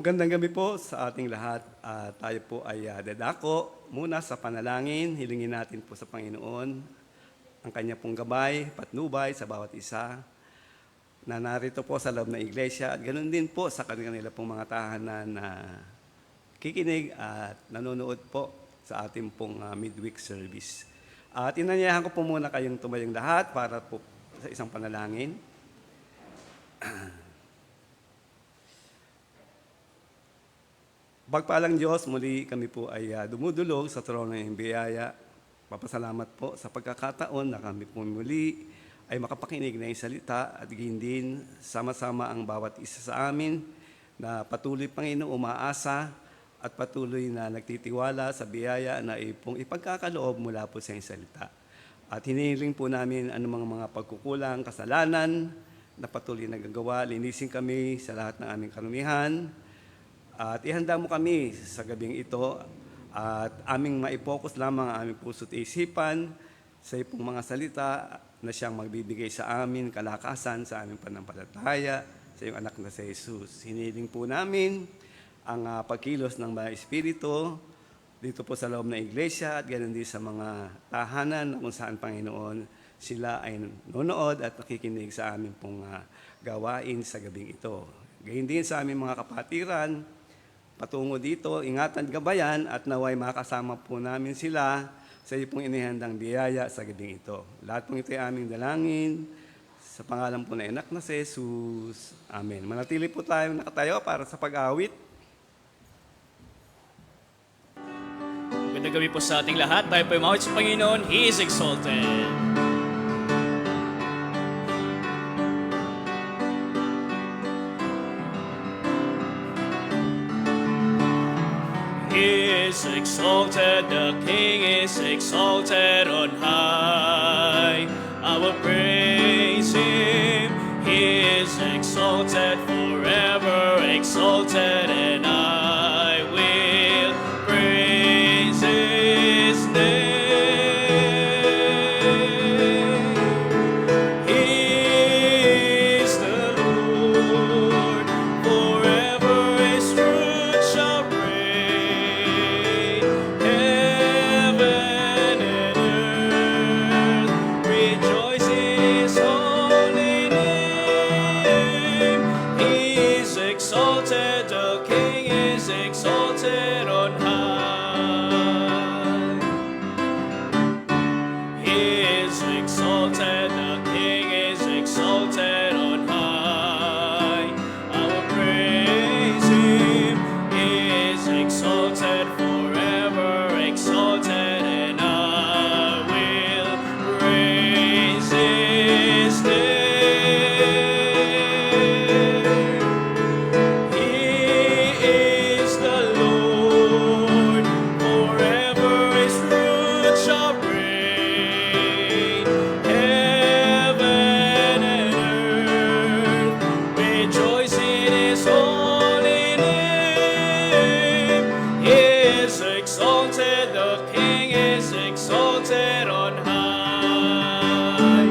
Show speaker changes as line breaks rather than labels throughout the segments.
Magandang gabi po sa ating lahat. Tayo po ay dadako muna sa panalangin. Hilingin natin po sa Panginoon ang kanya pong gabay, patnubay sa bawat isa na narito po sa loob ng iglesia at ganoon din po sa kanila pong mga tahanan na kikinig at nanonood po sa ating pong midweek service. At inanyayahan ko po muna kayong tumayong lahat para po sa isang panalangin. Pagpalang Diyos, muli kami po ay dumudulog sa trono ng biyaya. Papasalamat po sa pagkakataon na kami po muli ay makapakinig ng salita at din sama-sama ang bawat isa sa amin na patuloy Panginoon umaasa at patuloy na nagtitiwala sa biyaya na ipong ipagkakaloob mula po sa iyong salita. At hinihiling po namin anumang mga pagkukulang, kasalanan na patuloy nagagawa, linisin kami sa lahat ng aming karumihan. At ihanda mo kami sa gabing ito at aming maipokus lamang ang aming puso't isipan sa iyong mga salita na siyang magbibigay sa amin kalakasan sa aming panampalataya sa iyong anak na si Jesus. Hiniling po namin ang pagkilos ng mga Espiritu dito po sa loob ng iglesia at ganoon din sa mga tahanan kung saan Panginoon sila ay nanonood at nakikinig sa aming pong gawain sa gabing ito. Gayun din sa aming mga kapatiran patungo dito, ingatan gabayan at naway makasama po namin sila sa iyo pong inihandang biyaya sa gabing ito. Lahat pong ito ay aming dalangin sa pangalan po ng anak na si Jesus. Amen. Manatili po tayong nakatayo para sa pag-awit.
Magandang gabi po sa ating lahat. Tayo po ay mawit sa Panginoon. He is exalted. He is exalted, the King is exalted on high. I will praise Him. He is exalted, forever exalted, and I will praise His name. He is the Lord, forever His truth shall reign. Heaven and earth rejoice in His holy name. He is exalted, the King is exalted on high. He is exalted, the King is exalted on high. I will praise Him. He is exalted, forever exalted, and I will praise His name. He is the Lord, forever His truth shall reign. Heaven and earth rejoice in His holy name. He is exalted, the King is exalted on high.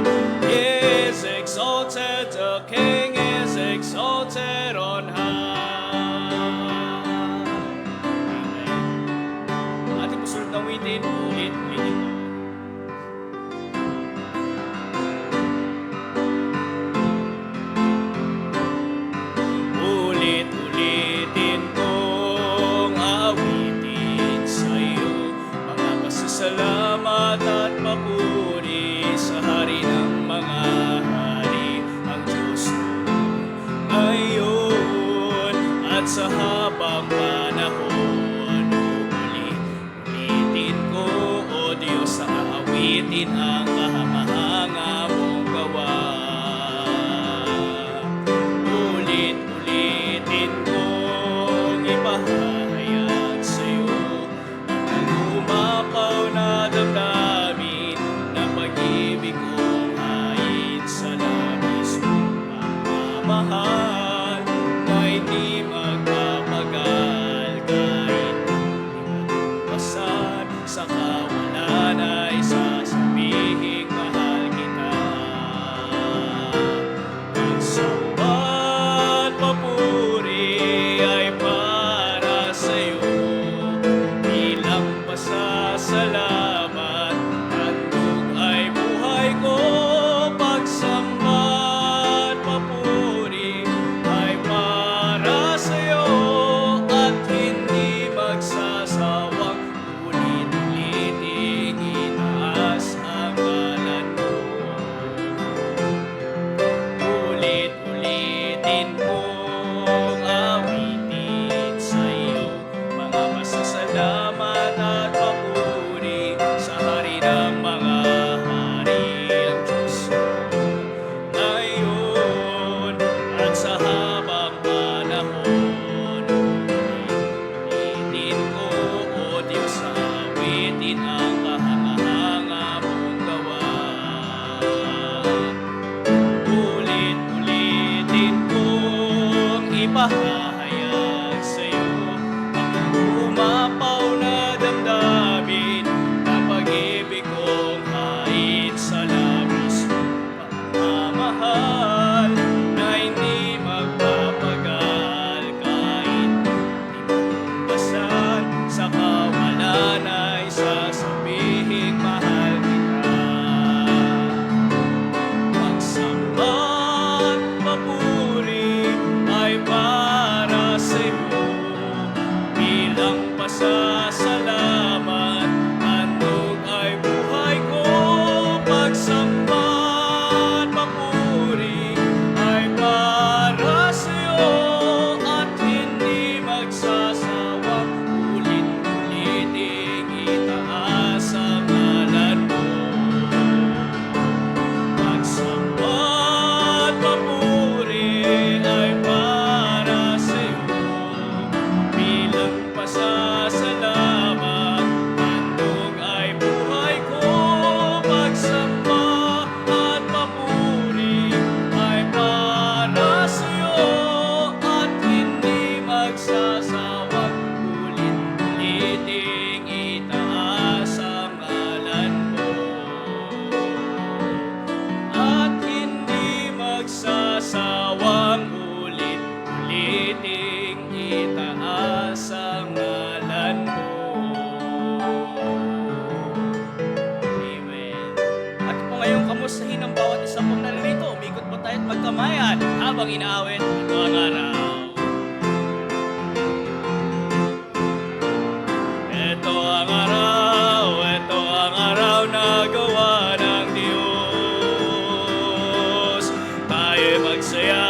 He is exalted, the King is exalted on high. Amen. Ating pusunod na witin, ulit-ulit ito. Ulit-ulitin kong awitin sa iyo mga pasasalamat at papuri sa Hari ng mga hari, ang Diyos ko ngayon at sa habang panahon. Ulit-ulitin ko, O Diyos, sa awitin ang kahamahanga mong gawa. Ulit-ulitin kong ipahayag sa'yo ang umapaw na damdamin na pag-ibig kong hain sa labis mong pagmamahal na hindi magpapagal kahit pasan sa kawalan ay sasabihin mahal kita. Ang samba at papuri ay pasasalamat. Handog ay buhay ko, pagsamba at papuri ay para sa'yo at hindi magsasawang ulit-uliting itaas ang ngalan mo. Pagsamba at papuri ay para sa'yo bilang pasasalamat. Handog ay buhay ko, pagsamba at papuri ay para sa'yo at hindi magsasawang ulit-uliting itaas ang ngalan mo. At hindi magsasawang ulit-uliting itaas ang ngalan mo. Amen. At po ngayong kamustahin ang bawat isa pong naririto, umikot po tayo at magkamayan habang inaawit ito ang araw. Ito ang araw na gawa ng Diyos. Tayo magsaya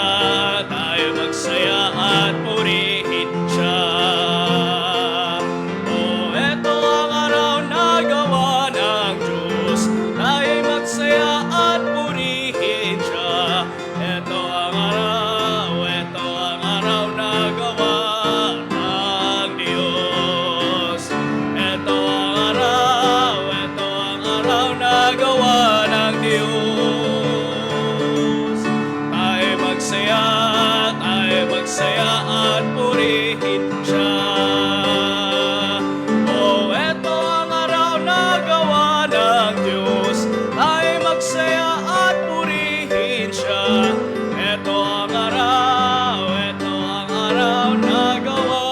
at purihin siya. Oh, ito ang araw na gawa ng Diyos. Tayo magsaya at purihin siya. Ito ang araw na gawa ng Diyos. Ito ang araw na gawa ng Diyos. Tayo magsaya at purihin siya. Oh, ito ang araw na gawa ng Diyos. Tayo magsaya at purihin siya. Ito ang araw na gawa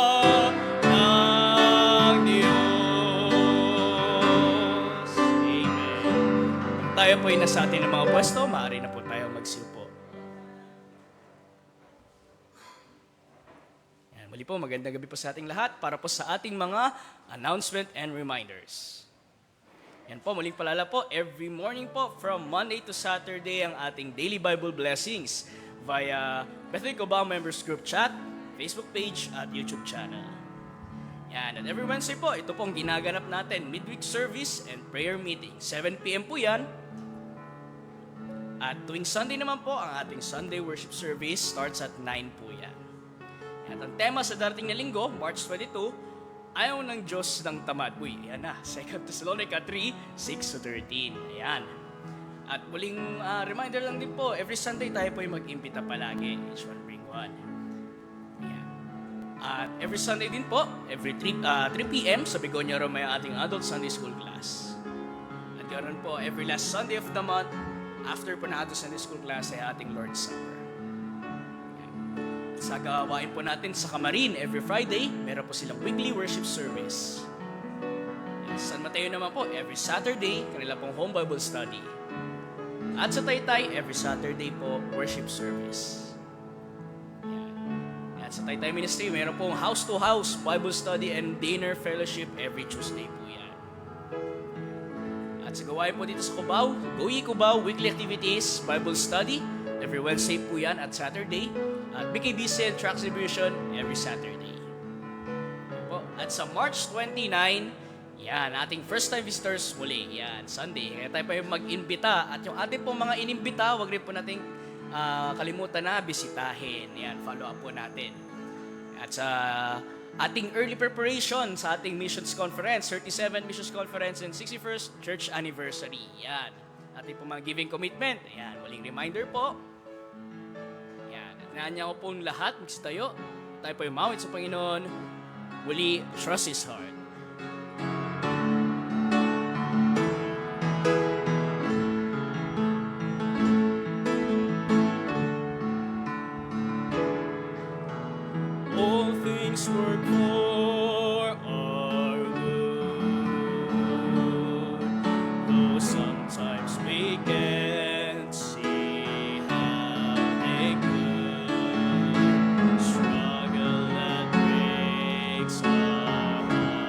ng Diyos. Amen. Tayo po ay nasa atin ng mga pwesto, maaari na po tayo magsiupo. Yan, muli po, magandang gabi po sa ating lahat para po sa ating mga announcement and reminders. Yan po, muling palala po, every morning po from Monday to Saturday ang ating daily Bible blessings via Bethel Cubao Members Group Chat, Facebook page at YouTube channel. Yan, at every Wednesday po, ito pong ginaganap natin, midweek service and prayer meeting. 7 p.m. po yan. At tuwing Sunday naman po, ang ating Sunday worship service starts at 9 po yan. At ang tema sa darating na linggo, March 22, ayaw ng Diyos ng tamad. Uy, ayan na, 2 Thessalonica 3, 6-13. Ayan. At muling reminder lang din po, every Sunday tayo po ay mag-imbita palagi. Each one bring one. Ayan. At every Sunday din po, every 3 p.m. sa Begonia Roma yung ating adult Sunday school class. At ganoon po, every last Sunday of the month, after po na adult Sunday school class ay ating Lord's Supper. Sa gawain po natin sa Kamarin, every Friday, meron po silang weekly worship service. San Mateo naman po, every Saturday, kanila pong home Bible study. At sa Taytay, every Saturday po, worship service. At sa Taytay Ministry, meron pong house-to-house Bible study and dinner fellowship every Tuesday po yan. At sa gawain po dito sa Cubao, Goyi Cubao, weekly activities, Bible study, every Wednesday po yan at Saturday. At BKBC and Track Distribution every Saturday. At sa March 29, yan, ating first time visitors muli. Yan, Sunday. Kaya tayo pa yung mag-imbita. At yung ating pong mga inimbita, wag rin po nating kalimutan na bisitahin. Yan, follow up po natin. At sa ating early preparation sa ating Missions Conference, 37 Missions Conference and 61st Church Anniversary. Yan. Ating pong mga giving commitment. Yan, muling reminder po. Nanya ko pong lahat, magsitayo. Tayo po yung mawit sa Panginoon. Muli, trust His heart. All things work for our good, though sometimes we can't see how they could. Struggle that breaks our heart.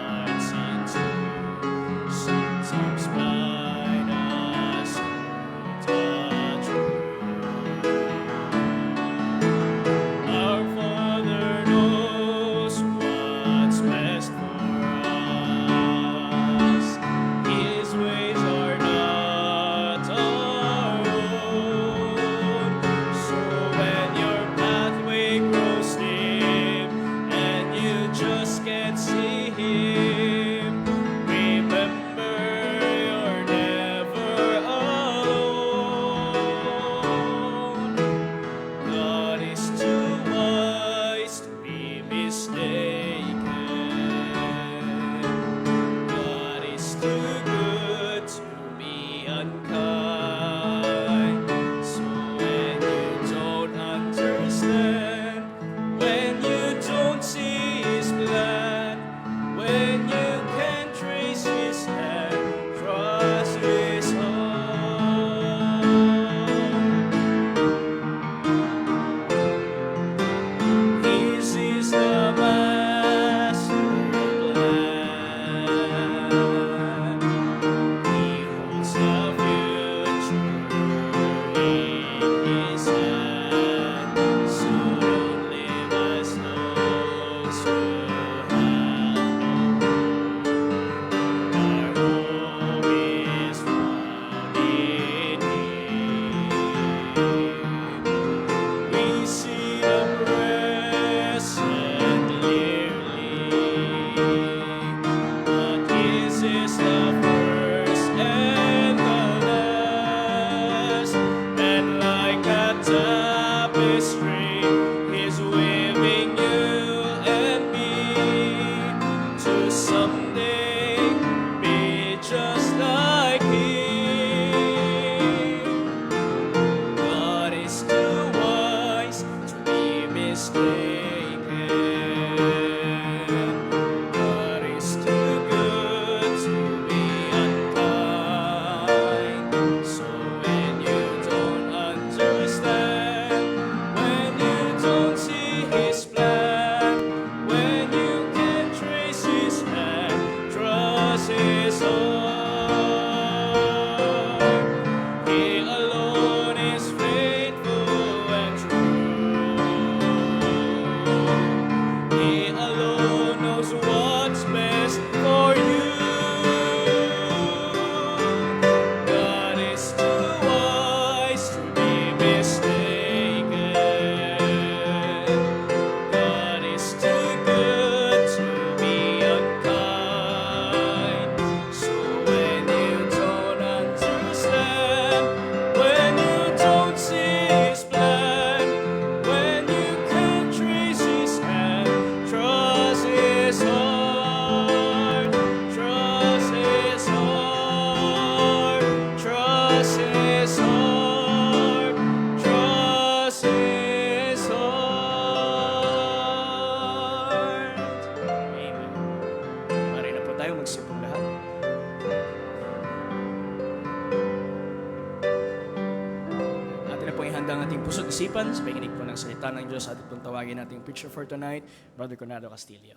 ang ating puso't isipan sa pakikinig po ng salita ng Diyos. Atin pong tawagin nating preacher for tonight, Brother Conrado Castillo.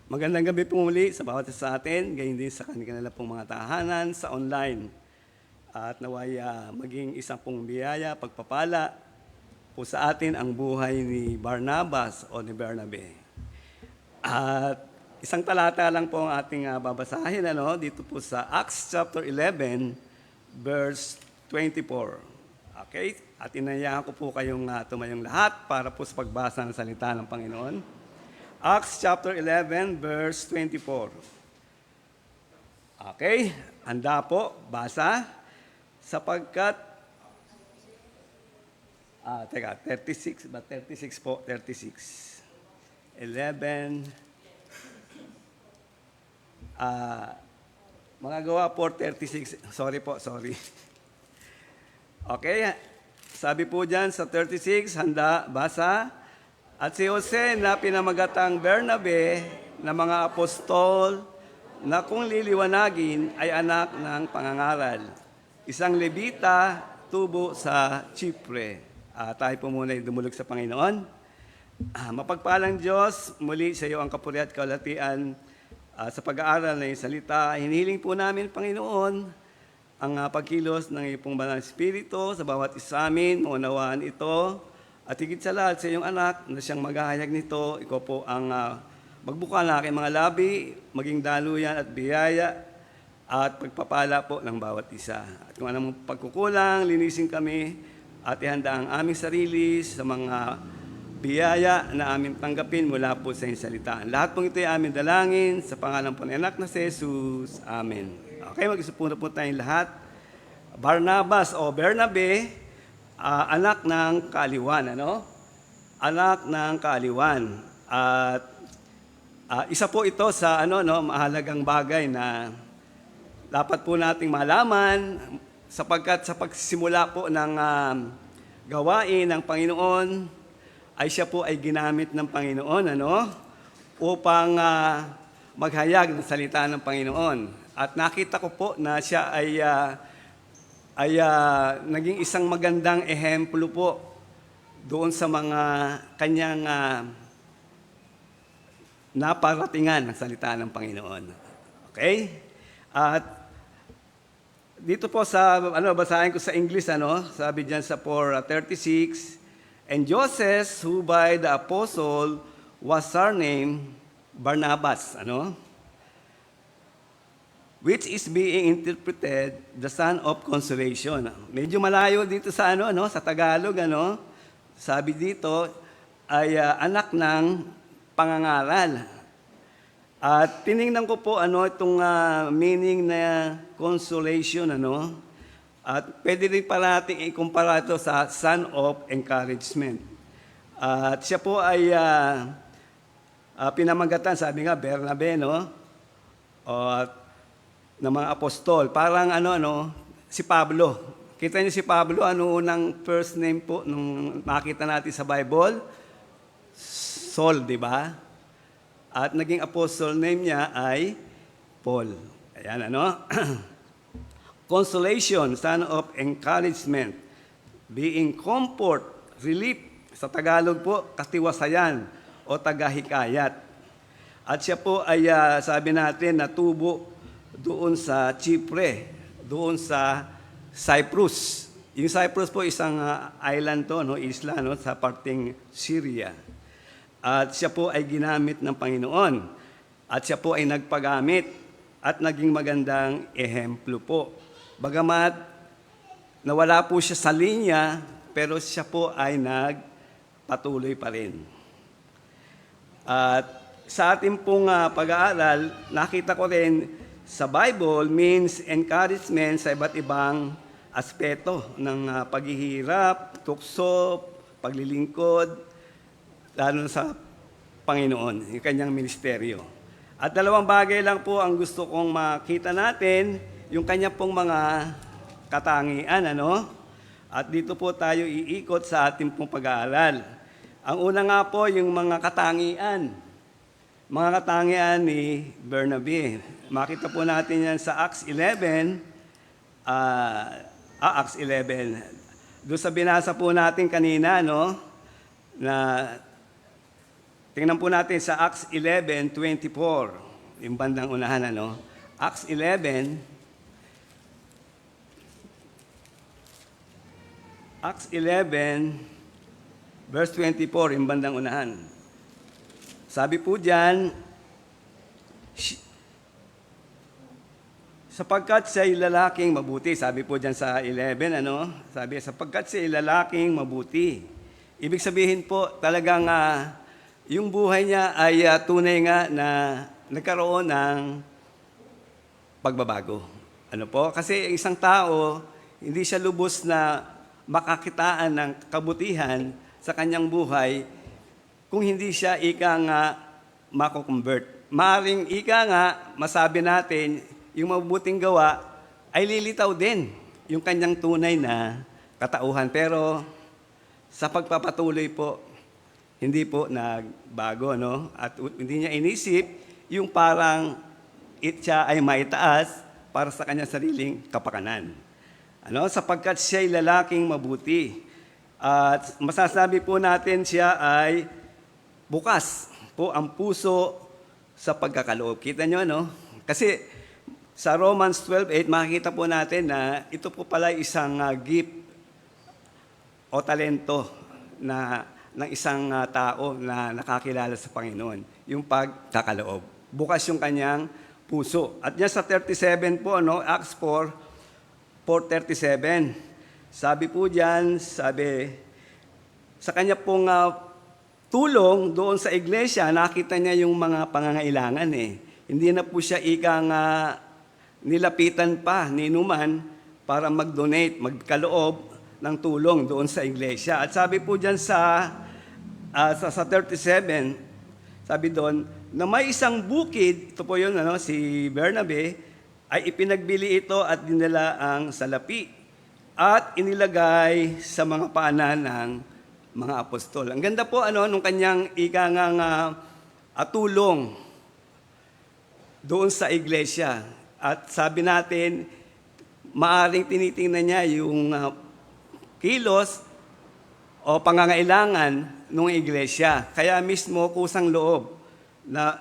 Magandang gabi po muli sa bawat isa sa atin, gayon din sa kanila pong mga tahanan sa online. At naway maging isang pong biyaya, pagpapala po sa atin ang buhay ni Barnabas o ni Bernabe. At isang talata lang po ang ating babasahin dito po sa Acts chapter 11, verse 24. Okay? At inayahan ko po kayong tumayong lahat para po sa pagbasa ng salita ng Panginoon. Acts chapter 11, verse 24. Okay, handa po, basa. Sapagkat, 36, but 36 po, 36. 11, mga gawa po, 36. Sorry po, sorry. Okay, sabi po dyan sa 36, handa, basa. At si Jose na pinamagatang Bernabe na mga apostol na kung liliwanagin ay anak ng pangangaral. Isang Levita, tubo sa Chipre. Tayo po muna ay dumulog sa Panginoon. Mapagpalang Diyos, muli sa iyo ang kapuri at kaulatian sa pag-aaral ng iyong salita. Hinihiling po namin, Panginoon, ang pagkilos ng iyong banal na Espiritu sa bawat isa amin, maunawaan ito. At higit sa lahat sa iyong anak na siyang maghahayag nito, ikaw po ang magbuka ng aking mga labi, maging daluyan at biyaya at pagpapala po ng bawat isa. At kung anong pagkukulang, linisin kami at ihanda ang aming sarili sa mga biyaya na aming tanggapin mula po sa iyong salita. Lahat pong ito ay aming dalangin sa pangalan po ng anak na si Jesus. Amen. Okay, mag-isip po tayong lahat. Barnabas o Bernabe, anak ng kaaliwan, Anak ng kaaliwan. At isa po ito sa mahalagang bagay na dapat po nating malaman sapagkat sa pagsisimula po ng gawain ng Panginoon ay siya po ay ginamit ng Panginoon, upang maghayag ng salita ng Panginoon. At nakita ko po na siya ay naging isang magandang ehemplo po doon sa mga kanyang naparatingan ng salita ng Panginoon. Okay? At dito po sa, basahin ko sa English, sabi diyan sa 4:36, and Joseph, who by the apostle was surnamed Barnabas, which is being interpreted the son of consolation. Medyo malayo dito sa sa Tagalog, Sabi dito ay anak ng pangangaral. At tiningnan ko po itong meaning na consolation, At pwede rin pala natin ikumpara ito sa son of encouragement. At siya po ay pinamagatan, sabi nga Bernabe, ng mga apostol. Parang si Pablo. Kita niyo si Pablo, unang first name po nung makita natin sa Bible? Saul, di ba? At naging apostle name niya ay Paul. Ayan, Consolation, son of encouragement. Being comfort, relief. Sa Tagalog po, katiwasayan o tagahikayat. At siya po ay, sabi natin, natubo doon sa Chipre, doon sa Cyprus. Yung Cyprus po isang island to, isla sa parting Syria. At siya po ay ginamit ng Panginoon. At siya po ay nagpagamit at naging magandang ehemplo po. Bagamat nawala po siya sa linya, pero siya po ay nagpatuloy pa rin. At sa ating pong pag-aaral, nakita ko rin sa Bible means encouragement sa iba't ibang aspeto ng paghihirap, tukso, paglilingkod, lalo sa Panginoon, yung kanyang ministeryo. At dalawang bagay lang po ang gusto kong makita natin, yung kanya pong mga katangian, At dito po tayo iikot sa ating pong pag-aaral. Ang una nga po, yung mga katangian. Mga katangian ni Bernabe. Makita po natin yan sa Acts 11, Acts 11. Doon sa binasa po natin kanina, no, na tingnan po natin sa Acts 11:24, yung bandang unahan, ano. Acts 11, verse 24, yung bandang unahan. Sabi po diyan, sapagkat siya'y lalaking mabuti. Sabi po diyan sa 11, ano? Sabi, sapagkat siya'y lalaking mabuti. Ibig sabihin po, talagang yung buhay niya ay tunay nga na nagkaroon ng pagbabago. Ano po? Kasi isang tao, hindi siya lubos na makakitaan ng kabutihan sa kanyang buhay kung hindi siya mako-convert. Maaring masabi natin, yung mabubuting gawa ay lilitaw din yung kanyang tunay na katauhan. Pero sa pagpapatuloy po, hindi po nagbago, no? At hindi niya inisip yung parang siya ay maitaas para sa kanyang sariling kapakanan. Ano? Sapagkat siya'y lalaking mabuti. At masasabi po natin siya ay bukas po ang puso sa pagkakaloob. Kita nyo, no? Kasi sa Romans 12:8, makikita po natin na ito po pala isang gift o talento ng isang tao na nakakilala sa Panginoon, yung pagkakaloob. Bukas yung kanyang puso. At yan sa 37 po, no, Acts 4:37, sabi po diyan, sa kanya pong tulong doon sa iglesia, nakita niya yung mga pangangailangan eh. Hindi na po siya nilapitan pa ni Numan para mag-donate, magkaloob ng tulong doon sa iglesia. At sabi po diyan sa 37, sabi doon, na may isang bukid, ito po yun, ano, si Bernabe, ay ipinagbili ito at dinala ang salapi at inilagay sa mga paanan ng mga apostol. Ang ganda po nung kanyang tulong doon sa iglesia. At sabi natin, maaring tinitingnan niya yung kilos o pangangailangan ng iglesia. Kaya mismo kusang loob na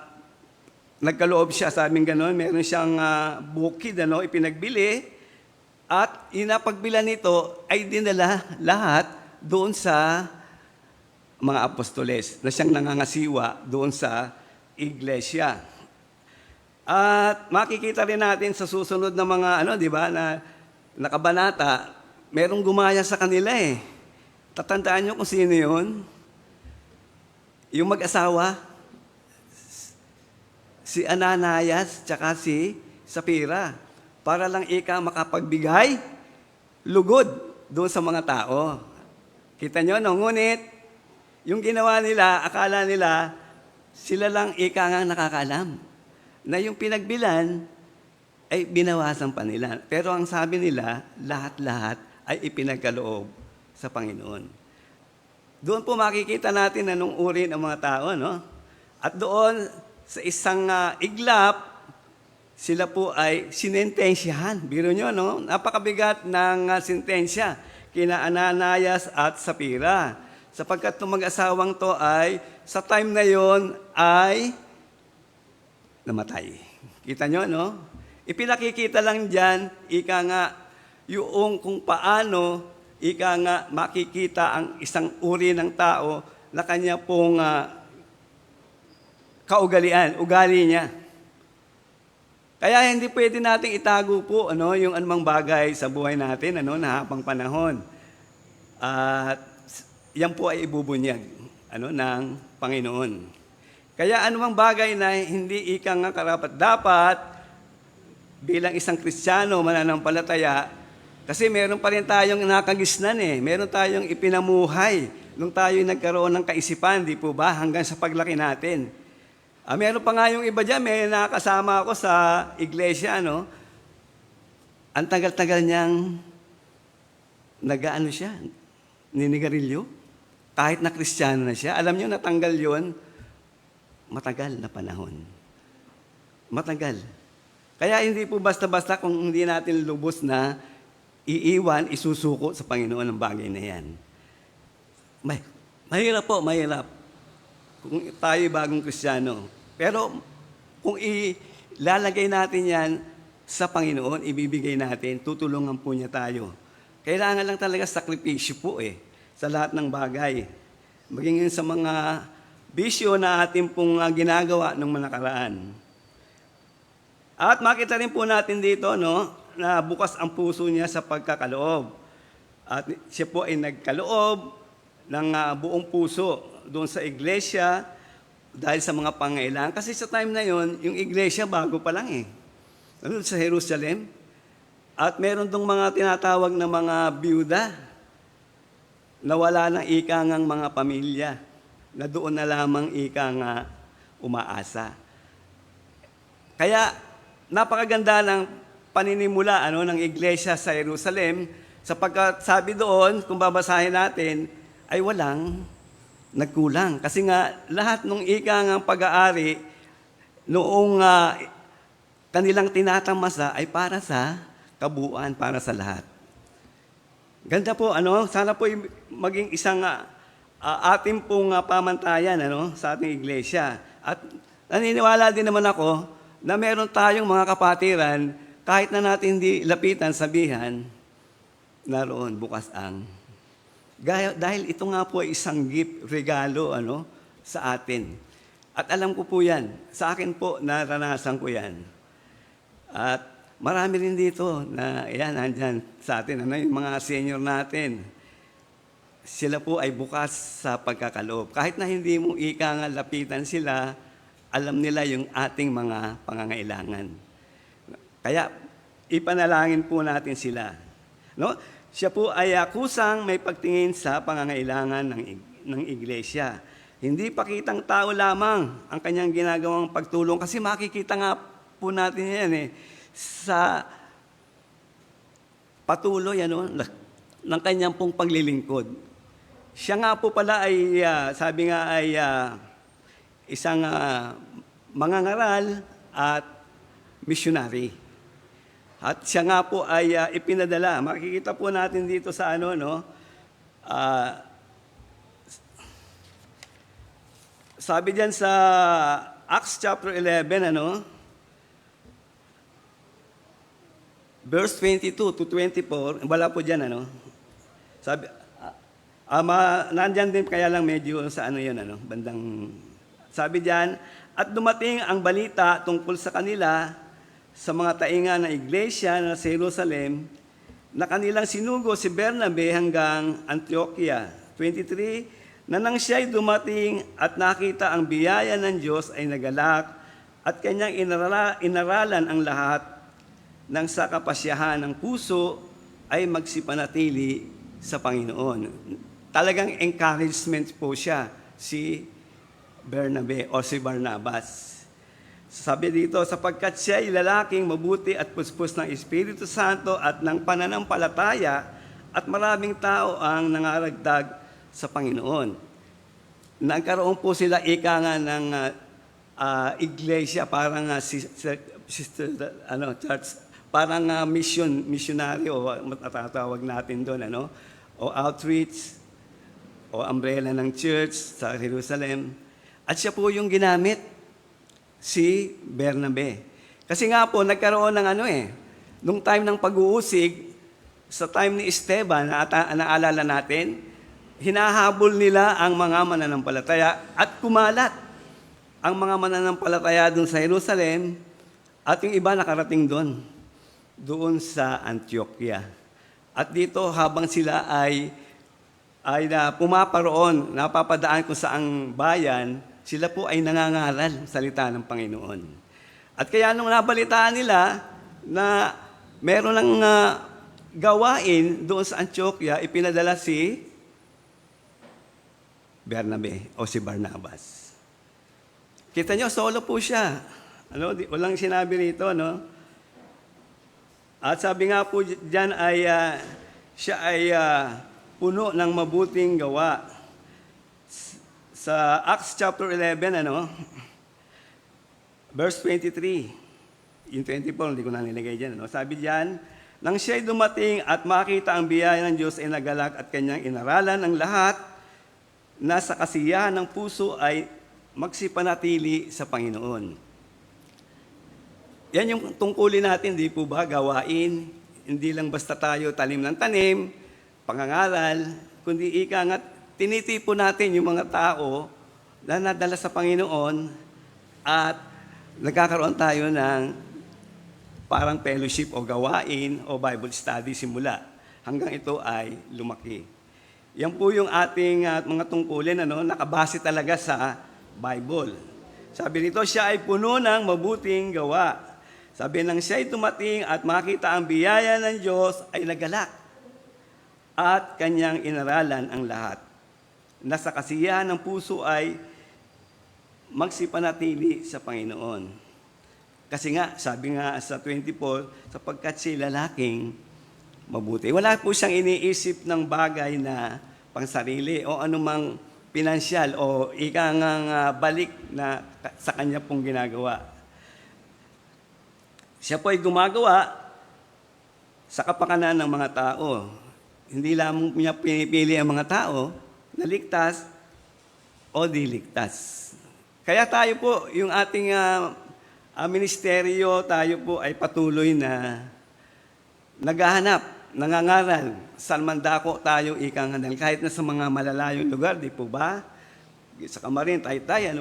nagkaloob siya, sabing gano'n, meron siyang bukid, ipinagbili, at inapagbilan nito ay dinala lahat doon sa mga apostoles na siyang nangangasiwa doon sa iglesia. At makikita rin natin sa susunod na mga di ba, na nakabanata, merong gumaya sa kanila eh. Tatandaan niyo kung sino 'yon? Yung mag-asawa, si Ananias tsaka si Sapphira, para lang makapagbigay lugod doon sa mga tao. Kita niyo, no? Ngunit yung ginawa nila, akala nila sila lang nga nakakaalam na yung pinagbilan ay binawasan pa nila. Pero ang sabi nila, lahat-lahat ay ipinagkaloob sa Panginoon. Doon po makikita natin anong uri ng mga tao, no? At doon, sa isang iglap, sila po ay sinentensyahan. Biro nyo, no? Napakabigat ng sentensya kina Ananias at Sapphira. Sapagkat itong mag-asawang to ay, sa time na yon ay namatay. Kita nyo, no? Ipinakikita lang dyan, yung kung paano, makikita ang isang uri ng tao na kanya pong ugali niya. Kaya hindi pwede nating itago po, yung anumang bagay sa buhay natin, na habang panahon. At yan po ay ibubunyag, ng Panginoon. Kaya anumang bagay na hindi karapat dapat bilang isang Kristiyano, mananampalataya, kasi meron pa rin tayong nakagisnan eh. Meron tayong ipinamuhay nung tayo nagkaroon ng kaisipan, di po ba, hanggang sa paglaki natin. Meron pa nga yung iba dyan, may nakasama ako sa iglesia, ang tagal-tagal niyang ninigarilyo, kahit na Kristiyano na siya. Alam niyo, natanggal yon matagal na panahon. Matagal. Kaya hindi po basta-basta kung hindi natin lubos na iiwan, isusuko sa Panginoon ang bagay na yan. Mahirap po, mahirap. Kung tayo bagong Kristiyano. Pero kung ilalagay natin yan sa Panginoon, ibibigay natin, tutulungan po niya tayo. Kailangan lang talaga sakripisyo po sa lahat ng bagay. Maging yun sa mga bisyo na ating pong ginagawa ng mga nakaraan. At makita rin po natin dito, no, na bukas ang puso niya sa pagkakaloob. At siya po ay nagkaloob ng buong puso doon sa iglesia dahil sa mga pangailangan. Kasi sa time na yon, yung iglesia bago pa lang Ano, sa Jerusalem. At meron dong mga tinatawag na mga byuda na wala ng ikangang mga pamilya, na doon na lamang ikang umaasa. Kaya napakaganda ng paninimula ng iglesia sa Jerusalem, sapagkat sabi doon, kung babasahin natin, ay walang nagkulang. Kasi nga, lahat ng ikangang pag-aari noong kanilang tinatamasa ay para sa kabuuan, para sa lahat. Ganda po, sana po maging isang ating pong pamantayan sa ating iglesia. At naniniwala din naman ako na meron tayong mga kapatiran, kahit na natin hindi lapitan, sabihan, naroon bukas ang. Dahil ito nga po ay isang gift, regalo sa atin. At alam ko po yan, sa akin po, naranasan ko yan. At marami rin dito na nandyan sa atin, yung mga senior natin. Sila po ay bukas sa pagkakaloob. Kahit na hindi mo lapitan sila, alam nila yung ating mga pangangailangan. Kaya ipanalangin po natin sila. No? Siya po ay kusang may pagtingin sa pangangailangan ng iglesia. Hindi pakitang tao lamang ang kanyang ginagawang pagtulong kasi makikita nga po natin yan sa patuloy ng kanyang pong paglilingkod. Siya nga po pala ay, sabi nga ay isang mangangaral at missionary. At siya nga po ay ipinadala. Makikita po natin dito sa sabi diyan sa Acts chapter 11, verse 22 to 24, wala po diyan, sabi, nandyan din, kaya lang medyo sa bandang, sabi diyan, at dumating ang balita tungkol sa kanila, sa mga tainga ng iglesia na sa Jerusalem, na kanilang sinugo si Bernabe hanggang Antioquia. 23, na nang siya'y dumating at nakita ang biyaya ng Diyos ay nagalak at kanyang inaralan ang lahat ng sa kapasyahan ng puso ay magsipanatili sa Panginoon. Talagang encouragement po siya, si Bernabe o si Barnabas. Sabi dito, sapagkat siya ay lalaking mabuti at puspos ng Espiritu Santo at ng pananampalataya at maraming tao ang nangaragdag sa Panginoon. Nagkaroon po sila ng iglesia, parang church, parang missionary o matatawag natin doon, o outreach o umbrella ng church sa Jerusalem. At siya po yung ginamit, si Bernabe. Kasi nga po, nagkaroon ng nung time ng pag-uusig, sa time ni Esteban, naalala natin, hinahabol nila ang mga mananampalataya at kumalat ang mga mananampalataya doon sa Jerusalem at yung iba nakarating doon sa Antioquia. At dito, habang sila ay pumaparoon, napapadaan kung saang bayan, sila po ay nangangaral salita ng Panginoon. At kaya nung nabalitaan nila na meron ng gawain doon sa Antioquia, ipinadala si Bernabe o si Barnabas. Kita nyo, solo po siya. Walang sinabi rito, At sabi nga po dyan ay siya ay puno ng mabuting gawa. Sa Acts chapter 11, verse 23, yung 24, hindi ko na nilagay dyan, sabi dyan, Nang siya'y dumating at makita ang biyaya ng Diyos ay nagalak at kanyang inaralan ang lahat na sa kasiyahan ng puso ay magsipanatili sa Panginoon. Yan yung tungkulin natin, di po ba? Gawain. Hindi lang basta tayo tanim ng tanim, pangangaral, kundi ika nga, tinitipo natin yung mga tao na nadala sa Panginoon at nagkakaroon tayo ng parang fellowship o gawain o Bible study simula hanggang ito ay lumaki. Yan po yung ating mga tungkulin, nakabase talaga sa Bible. Sabi nito, siya ay puno ng mabuting gawa. Sabi nang siya ay dumating at makita ang biyaya ng Diyos ay nagalak at kanyang inaralan ang lahat. Nasa kasiyahan ng puso ay magsipanatili sa Panginoon. Kasi nga, sabi nga sa 24, sapagkat si lalaking mabuti. Wala po siyang iniisip ng bagay na pangsarili o anumang pinansyal o ikangang balik na sa kanya pong ginagawa. Siya po ay gumagawa sa kapakanan ng mga tao. Hindi lamang niya pinipili ang mga tao na ligtas o diligtas. Kaya tayo po, yung ating ministeryo, tayo po ay patuloy na naghahanap, nangangaral. Saan man dako tayo ikang handal. Kahit na sa mga malalayong lugar, di po ba? Sa Kamarin, Taytay,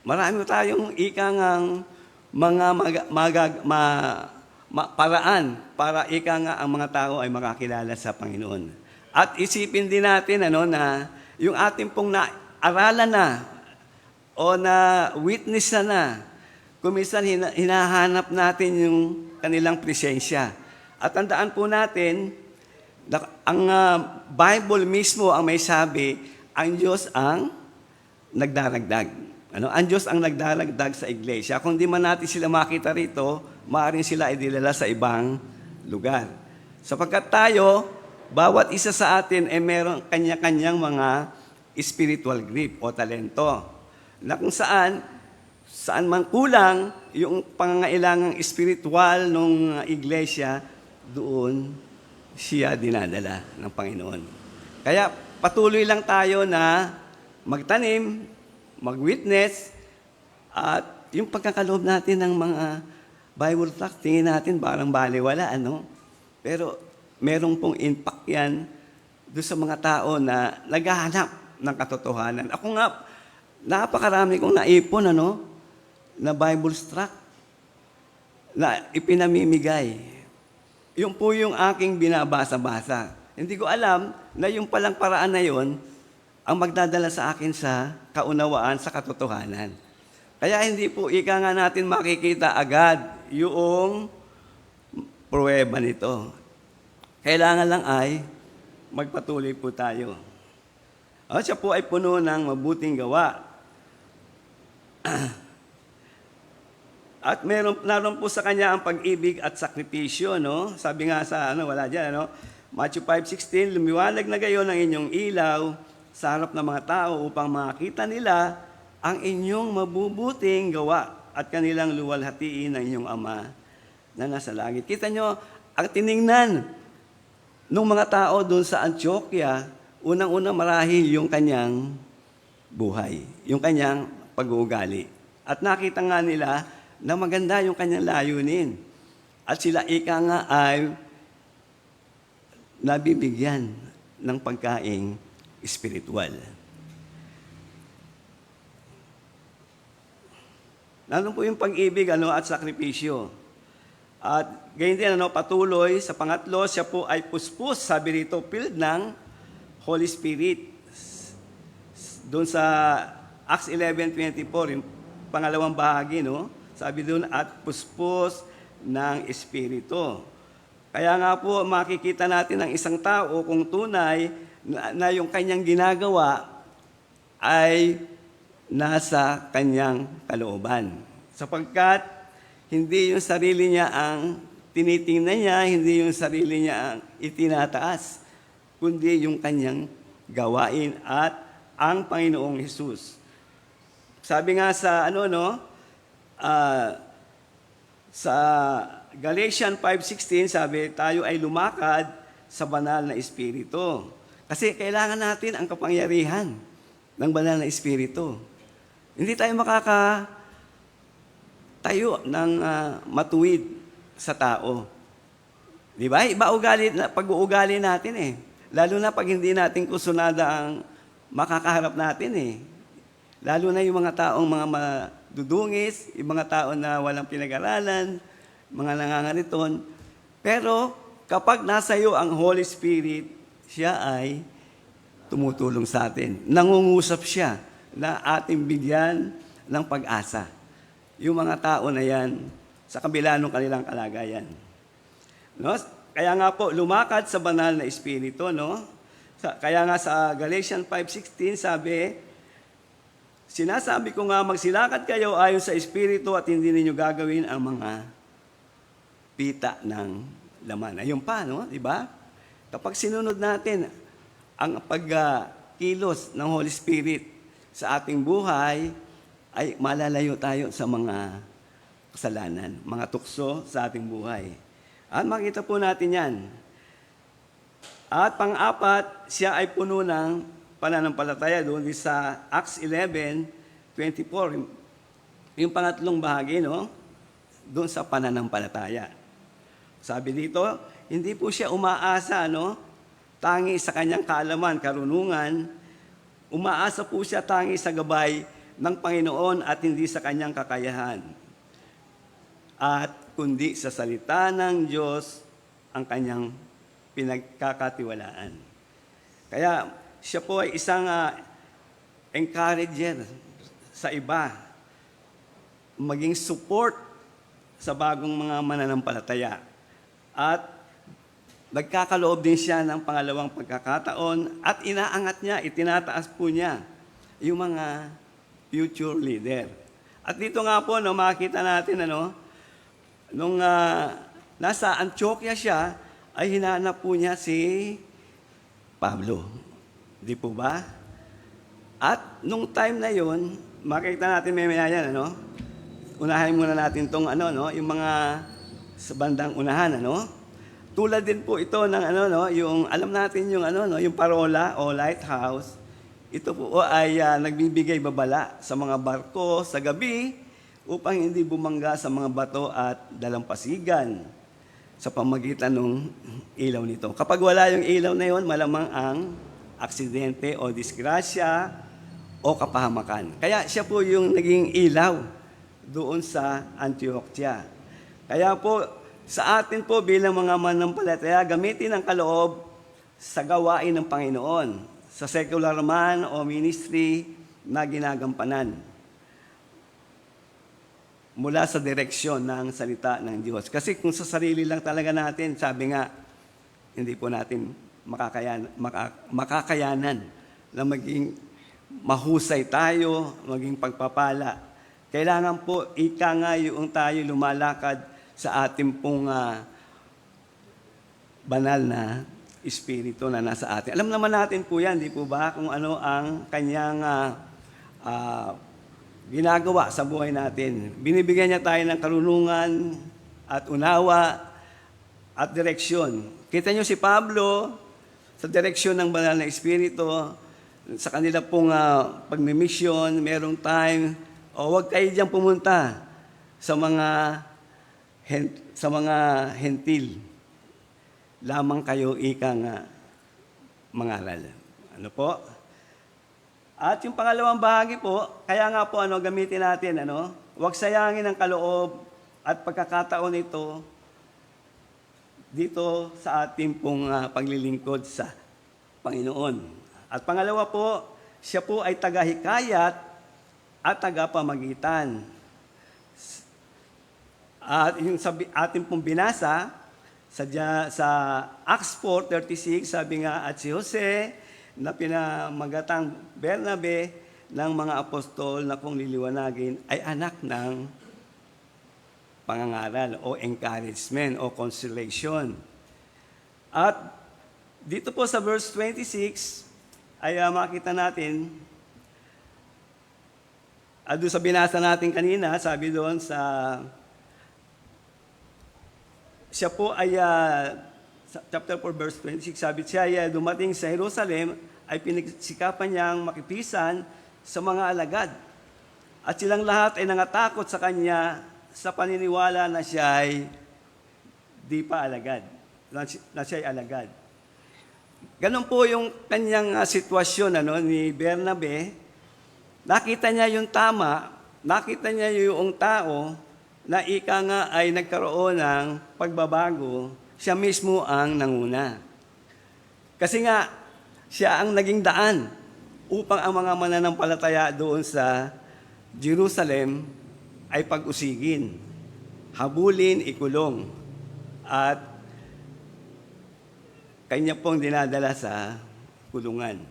marami tayong ikang paraan para ang mga tao ay makakilala sa Panginoon. At isipin din natin na yung ating pong naaralan na o na witness na kuminsan hinahanap natin yung kanilang presensya. At tandaan po natin, ang Bible mismo ang may sabi, ang Diyos ang nagdaragdag. Ang Diyos ang nagdaragdag sa iglesia. Kung di man natin sila makita rito, maaaring sila ay dilala sa ibang lugar. Sapagkat tayo, bawat isa sa atin ay meron kanya-kanyang mga spiritual gift o talento. Na kung saan man kulang yung pangangailangang spiritual ng iglesia, doon siya dinadala ng Panginoon. Kaya patuloy lang tayo na magtanim, mag-witness, at yung pagkakaloob natin ng mga Bible tract, tingin natin parang baliwala, Pero merong pong impact yan doon sa mga tao na naghahanap ng katotohanan. Ako nga, napakarami kong naipon, na Bible tract na ipinamimigay. Yung po yung aking binabasa-basa. Hindi ko alam na yung palang paraan na yon ang magdadala sa akin sa kaunawaan, sa katotohanan. Kaya hindi po ika nga natin makikita agad yung pruweba nito. Kailangan lang ay magpatuloy po tayo. Siya po ay puno ng mabuting gawa. At naroon po sa kanya ang pag-ibig at sakripisyo, Sabi nga sa, wala dyan, Matthew 5:16, lumiwanag na gayon ang inyong ilaw sa harap ng mga tao upang makita nila ang inyong mabubuting gawa at kanilang luwalhatiin ng inyong Ama na nasa langit. Kita nyo, ang tiningnan ng mga tao doon sa Antioquia, unang-una marahil yung kanyang buhay, yung kanyang pag-uugali. At nakita nga nila na maganda yung kanyang layunin. At sila ika nga ay nabibigyan ng pagkaing spiritual. Lalo po yung pag-ibig at sakripisyo. At ganyan din, patuloy. Sa pangatlo, siya po ay puspos, sabi rito, filled ng Holy Spirit. Doon sa Acts 11:24, yung pangalawang bahagi, sabi doon, at puspos ng Espiritu. Kaya nga po, makikita natin ang isang tao kung tunay na yung kanyang ginagawa ay nasa kanyang kalooban. Sapagkat hindi yung sarili niya ang tinitingnan niya, hindi yung sarili niya ang itinataas, kundi yung kanyang gawain at ang Panginoong Hesus. Sabi nga sa sa Galatians 5:16 sabi, tayo ay lumakad sa banal na espiritu. Kasi kailangan natin ang kapangyarihan ng banal na espiritu. Hindi tayo tayo ng matuwid sa tao. Di ba? Iba pag-uugali natin eh. Lalo na pag hindi natin kusunada ang makakaharap natin eh. Lalo na yung mga taong mga madudungis, yung mga tao na walang pinag-aralan, mga nangangariton. Pero kapag nasa iyo ang Holy Spirit, siya ay tumutulong sa atin. Nangungusap siya na ating bigyan ng pag-asa. Yung mga tao na yan, sa kabila ng kanilang kalagayan. No? Kaya nga po, lumakad sa banal na espiritu, no? Kaya nga sa Galatians 5:16 sabi, sinasabi ko nga magsilakad kayo ayon sa espiritu at hindi ninyo gagawin ang mga pita ng laman. Ayun pa, no? Di ba? Kapag sinunod natin ang pagkilos ng Holy Spirit sa ating buhay, ay malalayo tayo sa mga kasalanan, mga tukso sa ating buhay. At makita po natin yan. At pang-apat, siya ay puno ng pananampalataya doon sa Acts 11:24. Yung pangatlong bahagi, no? Doon sa pananampalataya. Sabi dito, hindi po siya umaasa, no? Tangi sa kanyang kaalaman, karunungan. Umaasa po siya tangi sa gabay ng Panginoon at hindi sa kanyang kakayahan. At kundi sa salita ng Diyos ang kanyang pinagkakatiwalaan. Kaya siya po ay isang encourager sa iba, maging support sa bagong mga mananampalataya. At nagkakaloob din siya ng pangalawang pagkakataon at inaangat niya, itinataas po niya yung mga future leader. At dito nga po, no, makita natin, nung nasa Antioquia siya, ay hinanap po niya si Pablo. Di po ba? At nung time na yon, makita natin may yan, unahin muna natin tong yung mga sa bandang unahan, Tulad din po ito ng yung alam natin yung yung parola o lighthouse. Ito po ay nagbibigay babala sa mga barko sa gabi upang hindi bumangga sa mga bato at dalampasigan sa pamagitan ng ilaw nito. Kapag wala yung ilaw na yon, malamang ang aksidente o disgrasya o kapahamakan. Kaya siya po yung naging ilaw doon sa Antioquia. Kaya po, sa atin po bilang mga mananampalataya, gamitin ang kaloob sa gawain ng Panginoon, sa secular man o ministry na ginagampanan mula sa direksyon ng salita ng Diyos. Kasi kung sa sarili lang talaga natin, sabi nga, hindi po natin makakayanan na maging mahusay tayo, maging pagpapala. Kailangan po, ika nga yung tayo lumalakad sa ating pong banal na espiritu na nasa atin. Alam naman natin po yan, di po ba, kung ano ang kanyang ginagawa sa buhay natin. Binibigyan niya tayo ng karunungan at unawa at direksyon. Kita niyo si Pablo sa direksyon ng banal na espiritu, sa kanila pong pagmimisyon, merong time, huwag kayo diyang pumunta sa mga hentil. Lamang kayo ikang mangaral. Ano po? At yung pangalawang bahagi po, kaya nga po gamitin natin, huwag sayangin ang kaloob at pagkakataon ito dito sa ating pong paglilingkod sa Panginoon. At pangalawa po, siya po ay tagahikayat at tagapamagitan. At yung ating pong binasa, sa Acts 4:36, sabi nga, at si Jose, na pinamagatang Bernabe ng mga apostol na kung liliwanagin, ay anak ng pangangaral o encouragement o consolation. At dito po sa verse 26, ay makita natin, doon sa binasa natin kanina, sabi doon sa siya po ay, sa chapter 4, verse 26, sabi siya ay dumating sa Jerusalem, ay pinagsikapan niyang makipisan sa mga alagad. At silang lahat ay nangatakot sa kanya sa paniniwala na siya ay di pa alagad, na siya ay alagad. Ganun po yung kanyang sitwasyon ni Bernabe. Nakita niya yung tama, nakita niya yung tao na ika nga ay nagkaroon ng pagbabago, siya mismo ang nanguna. Kasi nga, siya ang naging daan upang ang mga mananampalataya doon sa Jerusalem ay pag-usigin, habulin, ikulong, at kanya pong dinadala sa kulungan.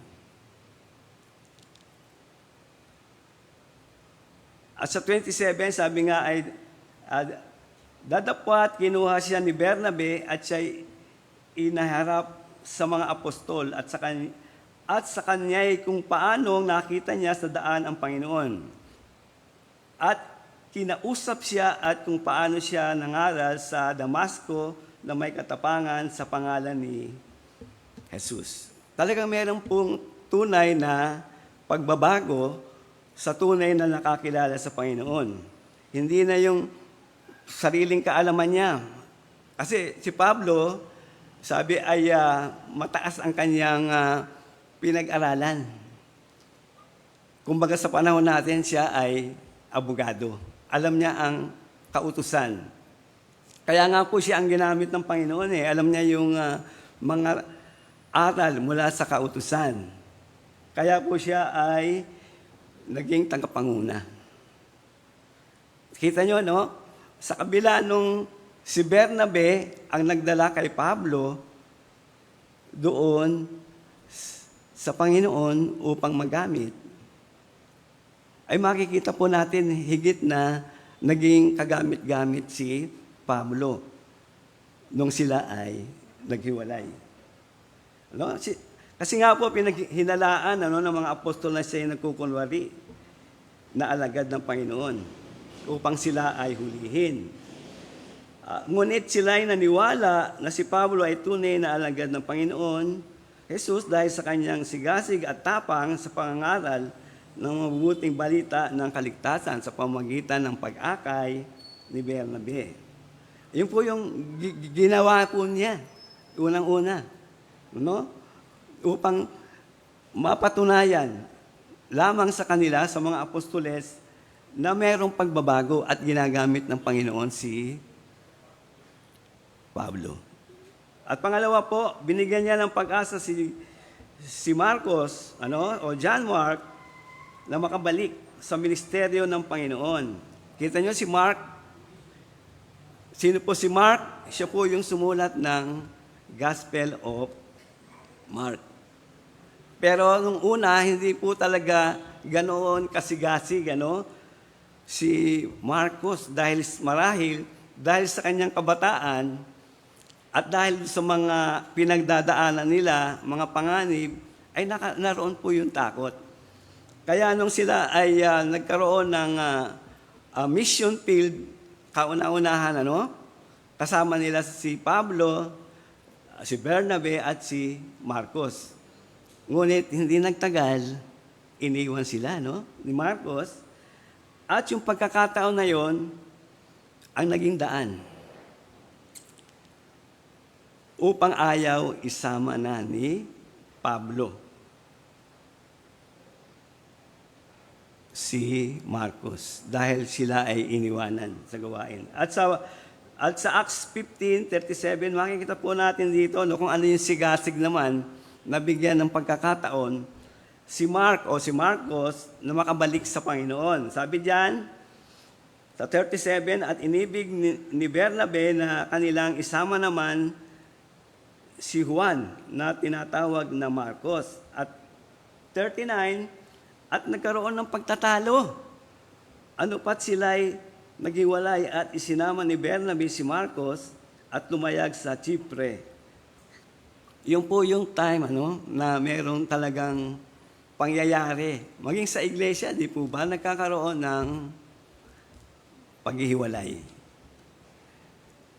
At sa 27, sabi nga ay dadapwat, kinuha siya ni Bernabe at siya inaharap sa mga apostol at sa kanya'y kung paano nakita niya sa daan ang Panginoon. At kinausap siya at kung paano siya nangaral sa Damasco na may katapangan sa pangalan ni Jesus. Talagang meron pong tunay na pagbabago sa tunay na nakakilala sa Panginoon. Hindi na yung sariling kaalaman niya. Kasi si Pablo, sabi ay mataas ang kanyang pinag-aralan. Kumbaga sa panahon natin, siya ay abogado. Alam niya ang kautusan. Kaya nga po siya ang ginamit ng Panginoon. Alam niya yung mga aral mula sa kautusan. Kaya po siya ay naging tagapanguna. Kita nyo, no? Sa kabila nung si Bernabe ang nagdala kay Pablo doon sa Panginoon upang magamit, ay makikita po natin higit na naging kagamit-gamit si Pablo nung sila ay naghiwalay. Kasi nga po pinaghinalaan ng mga apostol na siya nagkukunwari na alagad ng Panginoon upang sila ay hulihin. Ngunit sila ay naniwala na si Pablo ay tunay na alagad ng Panginoon Jesus dahil sa kanyang sigasig at tapang sa pangangaral ng mabubuting balita ng kaligtasan sa pamamagitan ng pag-akay ni Bernabe. Yun po yung ginawa po niya, unang-una, upang mapatunayan lamang sa kanila, sa mga apostoles, na mayroong pagbabago at ginagamit ng Panginoon si Pablo. At pangalawa po, binigyan niya ng pag-asa si Marcos, o John Mark, na makabalik sa ministeryo ng Panginoon. Kita niyo si Mark. Sino po si Mark? Siya po yung sumulat ng Gospel of Mark. Pero nung una, hindi po talaga ganoon kasigasig, si Marcos dahil sa kanyang kabataan at dahil sa mga pinagdadaanan nila, mga panganib, ay naroon po yung takot. Kaya nung sila ay nagkaroon ng mission field, kauna-unahan, kasama nila si Pablo, si Bernabe at si Marcos. Ngunit hindi nagtagal, iniwan sila ni Marcos. At yung pagkakataon na yon ang naging daan upang ayaw isama na ni Pablo si Marcos dahil sila ay iniwanan sa gawain. At sa Acts 15:37, makikita po natin dito kung ano yung sigasig naman na bigyan ng pagkakataon si Mark o si Marcos na makabalik sa Panginoon. Sabi diyan sa 37, at inibig ni Bernabe na kanilang isama naman si Juan na tinatawag na Marcos. At 39, at nagkaroon ng pagtatalo. Ano pat sila'y naghiwalay at isinama ni Bernabe si Marcos at lumayag sa Chipre. Yung po yung time na merong talagang pangyayari. Maging sa iglesia, di po ba, nagkakaroon ng paghihiwalay.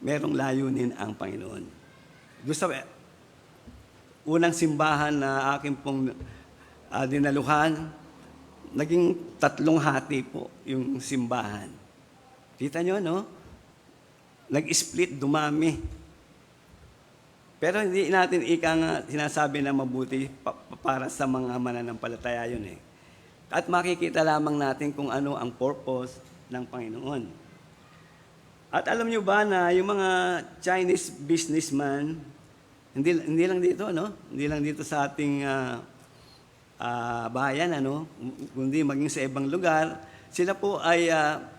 merong layunin ang Panginoon. Doon sa unang simbahan na aking pong dinaluhan, naging 3 hati po yung simbahan. Kita nyo, no? Nag-split, dumami. Pero hindi natin sinasabi na mabuti para sa mga mananampalataya yun eh. At makikita lamang natin kung ano ang purpose ng Panginoon. At alam nyo ba na yung mga Chinese businessman, hindi lang dito, no? Hindi lang dito sa ating bayan, ano? Kundi maging sa ibang lugar, sila po ay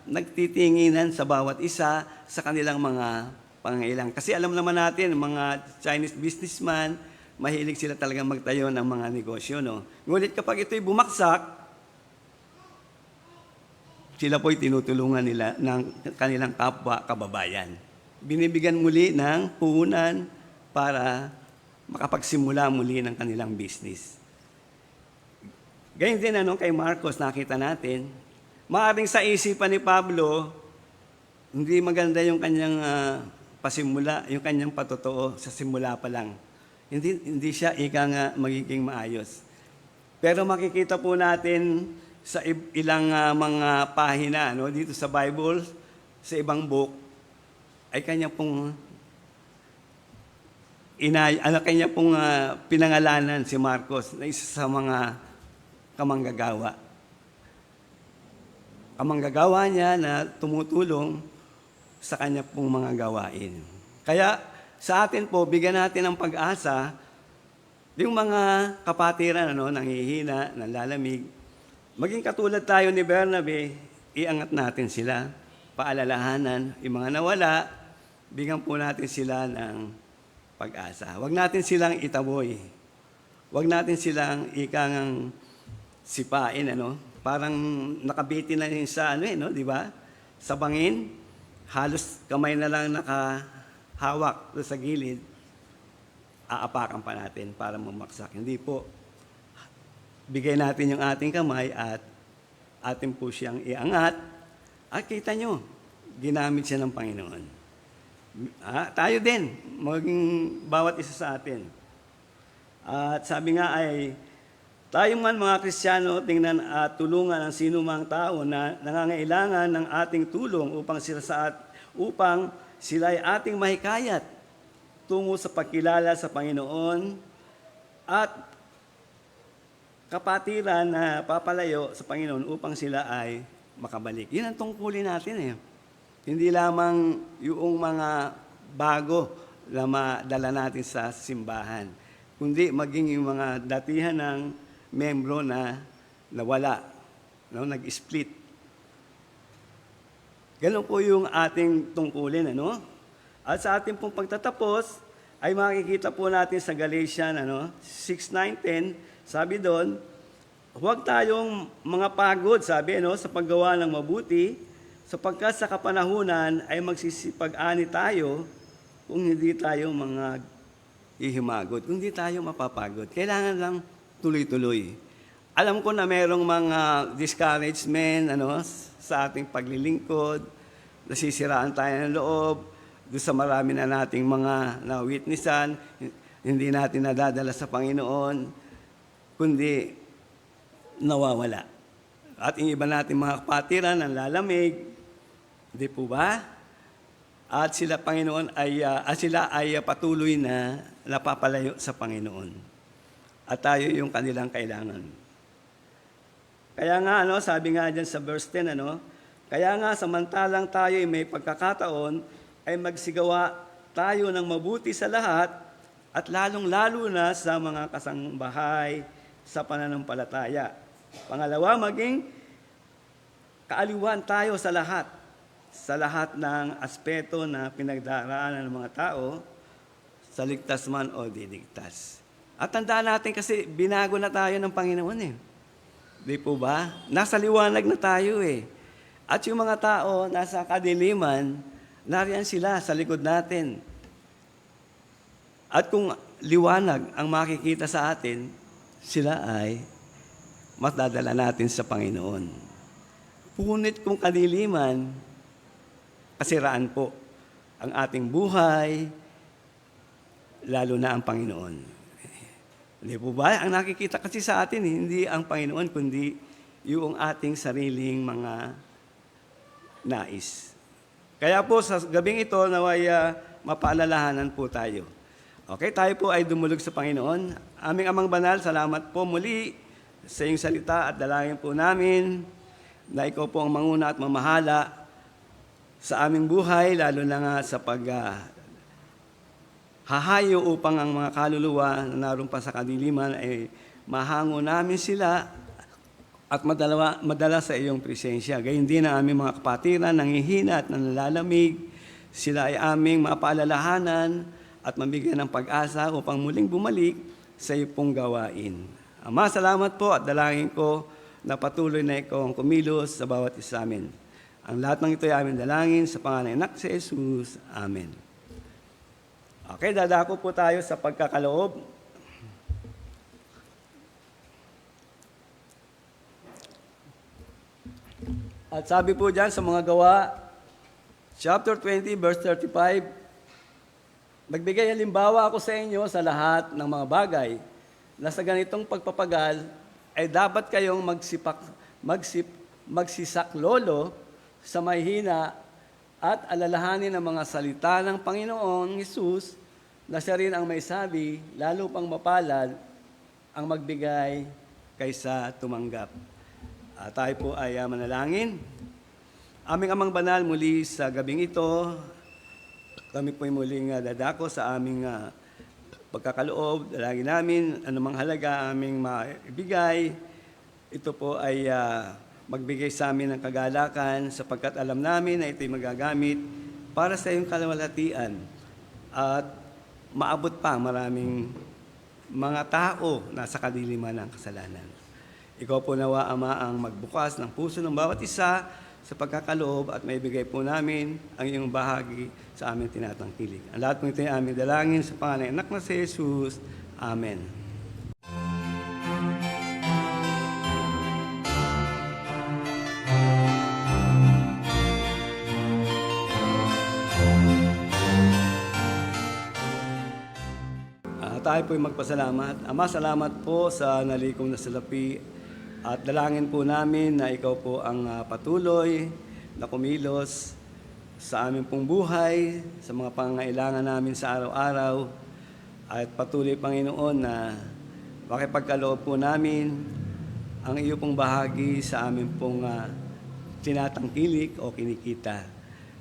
nagtitinginan sa bawat isa sa kanilang mga pangailangan. Kasi alam naman natin, mga Chinese businessman, mahilig sila talagang magtayo ng mga negosyo, no? Ngunit kapag ito'y bumaksak, sila po'y tinutulungan nila ng kanilang kapwa kababayan. Binibigyan muli ng puhunan para makapagsimula muli ng kanilang business. Ganyan din kay Marcos, nakita natin, maaaring sa isipan ni Pablo, hindi maganda yung kanyang pasimula, yung kanyang patotoo sa simula pa lang. Hindi siya magiging maayos. Pero makikita po natin sa ilang mga pahina dito sa Bible, sa ibang book, ay kanya pong pinangalanan si Marcos na isa sa mga kamanggagawa. Kamanggagawa niya na tumutulong sa kanya pong mga gawain. Kaya sa atin po, bigyan natin ng pag-asa yung mga kapatiran nanghihina, nanlalamig. Maging katulad tayo ni Bernabe, iangat natin sila, paalalahanan, yung mga nawala, bigyan po natin sila ng pag-asa. Huwag natin silang itaboy. Huwag natin silang sipain, Parang nakabitin na rin sa di ba? Sa bangin, halos kamay na lang nakahawak sa gilid, aapakan pa natin para mamaksak. Hindi po. Bigay natin yung ating kamay at atin po siyang iangat. At kita nyo, ginamit siya ng Panginoon. Tayo din, maging bawat isa sa atin. At sabi nga ay, tayo man mga Kristiyano, tingnan at tulungan ang sino mang tao na nangangailangan ng ating tulong upang sila ay ating mahikayat tungo sa pagkilala sa Panginoon at kapatiran na papalayo sa Panginoon upang sila ay makabalik. Yan ang tungkulin natin eh. Hindi lamang yung mga bago na madala natin sa simbahan, kundi maging yung mga datihan ng membro na nawala, nag-split. Ganun po yung ating tungkulin, At sa ating pong pagtatapos, ay makikita po natin sa Galatians 6:9-10, sabi doon, huwag tayong mga pagod, sabi, sa paggawa ng mabuti, sapagkat sa kapanahunan ay magsisipag-ani tayo kung hindi tayo mga ihimagod, kung hindi tayo mapapagod. Kailangan lang tuloy-tuloy. Alam ko na merong mga discouragement sa ating paglilingkod, nasisiraan tayo ng loob, doon sa marami na nating mga na-witnessan, hindi natin nadadala sa Panginoon, kundi nawawala. At yung iba natin mga kapatiran ang lalamig, hindi po ba? At sila Panginoon sila ay patuloy na napapalayo sa Panginoon. At tayo yung kanilang kailangan. Kaya nga sabi nga diyan sa verse 10 kaya nga samantalang tayo ay may pagkakataon ay magsigawa tayo ng mabuti sa lahat at lalong-lalo na sa mga kasangbahay sa pananampalataya. Pangalawa, maging kaaliwan tayo sa lahat ng aspeto na pinagdaraanan ng mga tao, sa ligtas man o diligtas. At tandaan natin kasi binago na tayo ng Panginoon eh. Di po ba? Nasa liwanag na tayo eh. At yung mga tao nasa kadiliman, nariyan sila sa likod natin. At kung liwanag ang makikita sa atin, sila ay matadala natin sa Panginoon. Punit kung kadiliman, kasiraan po. ang ating buhay, lalo na ang Panginoon. Hindi po ba? Ang nakikita kasi sa atin, hindi ang Panginoon, kundi yung ating sariling mga nais. Kaya po sa gabing ito, naway mapaalalahanan po tayo. Okay, tayo po ay dumulog sa Panginoon. Aming Amang Banal, salamat po muli sa iyong salita at dalangin po namin na ikaw po ang manguna at mamahala sa aming buhay, lalo na nga sa hahayo upang ang mga kaluluwa na naroon pa sa kadiliman ay mahango namin sila at madala sa iyong presensya. Gayun din ang aming mga kapatiran, nanghihina at nanlalamig. Sila ay aming mapaalalahanan at mabigyan ng pag-asa upang muling bumalik sa iyong pong gawain. Ama, salamat po at dalangin ko na patuloy na ikaw ang kumilos sa bawat isa amin. Ang lahat ng ito ay aming dalangin sa pangalan ng Anak si Jesus. Amen. Okay, dadako po tayo sa pagkakaloob. At sabi po dyan sa mga gawa, chapter 20, verse 35, nagbigay halimbawa ako sa inyo sa lahat ng mga bagay na sa ganitong pagpapagal ay dapat kayong magsisaklolo sa mahina at alalahanin ang mga salita ng Panginoong Hesus na siya rin ang may sabi, lalo pang mapalad ang magbigay kaysa tumanggap. Tayo po ay manalangin. Aming Amang Banal, muli sa gabing ito, kami po ay muling dadako sa aming pagkakaloob. Dalangin namin, anumang halaga aming maibigay, ito po ay magbigay sa amin ng kagalakan sapagkat alam namin na ito'y magagamit para sa iyong kalawalhatian at maabot pa maraming mga tao na sa kadiliman ng kasalanan. Ikaw po nawa, Ama, ang magbukas ng puso ng bawat isa sa pagkakaloob at maibigay po namin ang iyong bahagi sa aming tinatangkilik. Ang lahat po ito ay aming dalangin sa pangalan ng Anak na si Jesus. Amen. Tayo po'y magpasalamat. Ama, salamat po sa nalikong na salapi at dalangin po namin na ikaw po ang patuloy na kumilos sa aming pong buhay, sa mga pangangailangan namin sa araw-araw at patuloy, Panginoon, na makipagkaloob po namin ang iyo pong bahagi sa aming pong tinatangkilik o kinikita.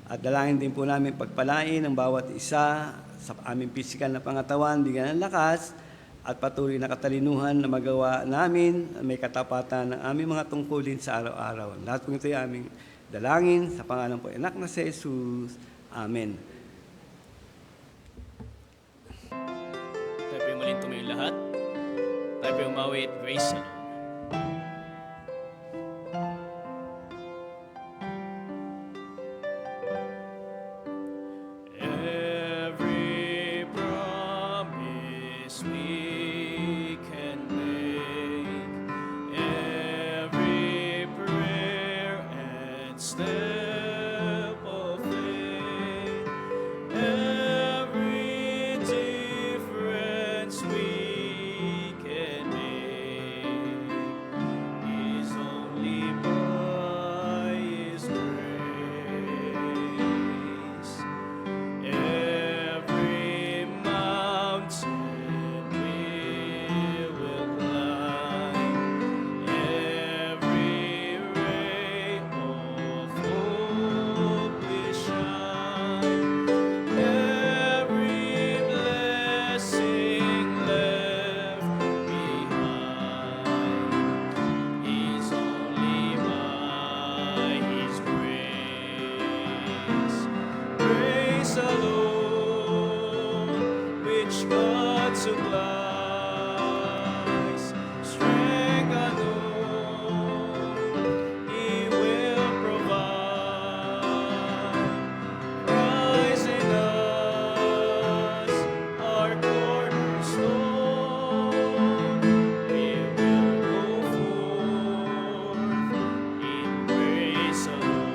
At dalangin din po namin pagpalain ang bawat isa sa aming pisikal na pangatawan, bigyan ng lakas at patuloy na katalinuhan na magawa namin, may katapatan ng aming mga tungkulin sa araw-araw. Lahat po ito ay aming dalangin sa pangalan po Anak na si Jesus. Amen.
Tayo po yung muling tumayo lahat. Tayo po yung mawit, grace alone. Every promise we can make, every prayer and step of faith, every difference we can make is only by His grace. Every mountain we will climb, every ray of hope we shine, every blessing left behind is only by His grace. Grace alone, which God supplies, strength alone He will provide. Christ in us, our cornerstone, we will go forth in grace alone.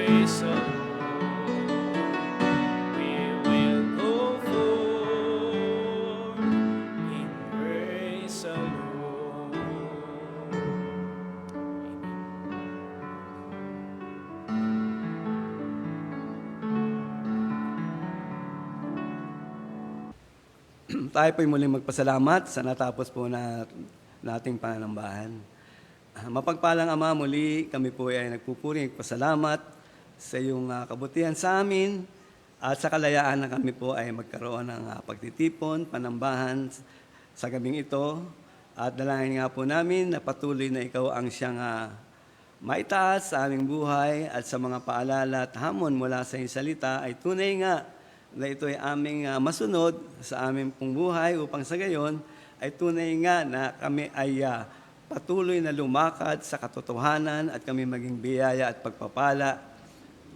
praise the Lord. We will go forth in praise the Lord.
Tayo po'y muling magpasalamat sa natapos po na nating pananambahan. Mapagpalang Ama, muli kami po ay nagpupuri, nagpasalamat sa iyong kabutihan sa amin at sa kalayaan na kami po ay magkaroon ng pagtitipon, panambahan sa gabing ito. At dalangin nga po namin na patuloy na ikaw ang siyang maitaas sa aming buhay at sa mga paalala at hamon mula sa iyong salita ay tunay nga na ito ay aming masunod sa aming pong buhay upang sa gayon ay tunay nga na kami ay patuloy na lumakad sa katotohanan at kami maging biyaya at pagpapala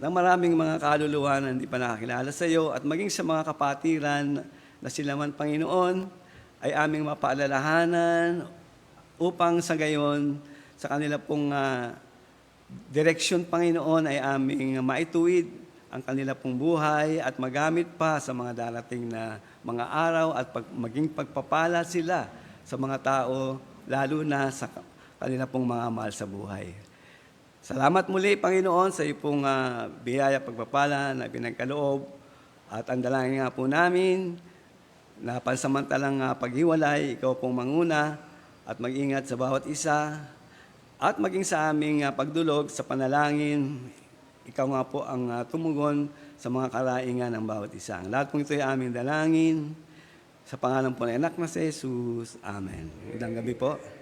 ng maraming mga kaluluwa na hindi pa nakakilala sa iyo at maging sa mga kapatiran na sila man Panginoon ay aming mapaalalahanan upang sa gayon sa kanila pong direksyon Panginoon ay aming maituwid ang kanila pong buhay at magamit pa sa mga darating na mga araw at maging pagpapala sila sa mga tao, lalo na sa kanila pong mga mahal sa buhay. Salamat muli, Panginoon, sa iyo pong biyaya pagpapala na pinagkaloob at ang dalangin nga po namin na pansamantalang paghiwalay, ikaw pong manguna at mag-ingat sa bawat isa at maging sa aming pagdulog sa panalangin. Ikaw nga po ang tumugon sa mga karaingan ng bawat isa. Ang lahat po ito ay aming dalangin. Sa pangalan po ng anak na si Jesus. Amen. Magandang gabi po.